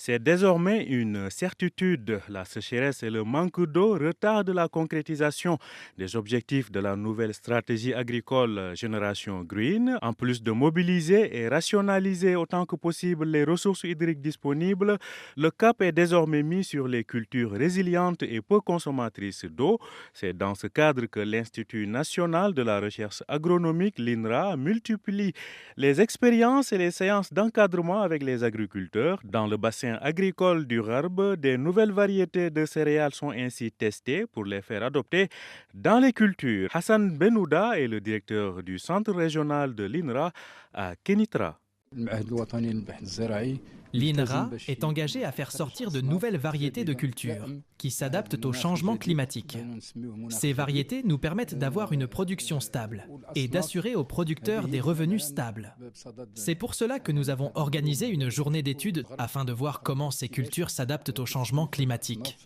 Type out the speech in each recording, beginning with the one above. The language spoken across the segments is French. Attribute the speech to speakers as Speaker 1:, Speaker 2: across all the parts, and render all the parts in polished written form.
Speaker 1: C'est désormais une certitude. La sécheresse et le manque d'eau retardent la concrétisation des objectifs de la nouvelle stratégie agricole Génération Green. En plus de mobiliser et rationaliser autant que possible les ressources hydriques disponibles, le cap est désormais mis sur les cultures résilientes et peu consommatrices d'eau. C'est dans ce cadre que l'Institut national de la recherche agronomique, l'INRA, multiplie les expériences et les séances d'encadrement avec les agriculteurs. Dans le bassin agricole du Rarbe, des nouvelles variétés de céréales sont ainsi testées pour les faire adopter dans les cultures. Hassan Benouda est le directeur du centre régional de l'INRA à Kenitra.
Speaker 2: L'INRA est engagée à faire sortir de nouvelles variétés de cultures qui s'adaptent au changement climatique. Ces variétés nous permettent d'avoir une production stable et d'assurer aux producteurs des revenus stables. C'est pour cela que nous avons organisé une journée d'études afin de voir comment ces cultures s'adaptent au changement climatique.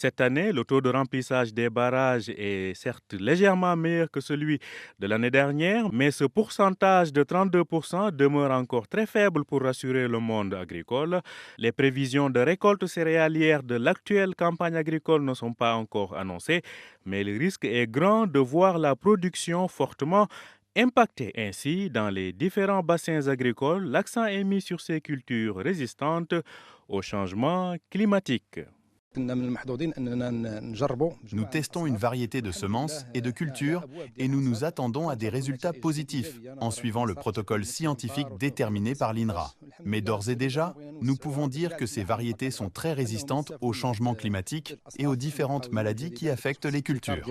Speaker 1: Cette année, le taux de remplissage des barrages est certes légèrement meilleur que celui de l'année dernière, mais ce pourcentage de 32% demeure encore très faible pour rassurer le monde agricole. Les prévisions de récolte céréalière de l'actuelle campagne agricole ne sont pas encore annoncées, mais le risque est grand de voir la production fortement impactée. Ainsi, dans les différents bassins agricoles, l'accent est mis sur ces cultures résistantes au changement climatique.
Speaker 3: Nous testons une variété de semences et de cultures et nous nous attendons à des résultats positifs en suivant le protocole scientifique déterminé par l'INRA. Mais d'ores et déjà, nous pouvons dire que ces variétés sont très résistantes au changement climatique et aux différentes maladies qui affectent les cultures.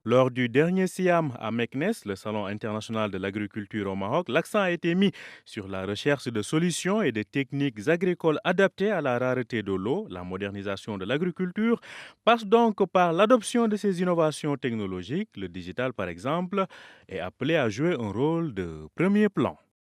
Speaker 1: Lors du dernier SIAM à Meknes, le Salon international de l'agriculture au Maroc, l'accent a été mis sur la recherche de solutions et de techniques agricoles adaptées à la rareté de l'eau. La modernisation de l'agriculture passe donc par l'adoption de ces innovations technologiques. Le digital, par exemple, est appelé à jouer un rôle de premier plan.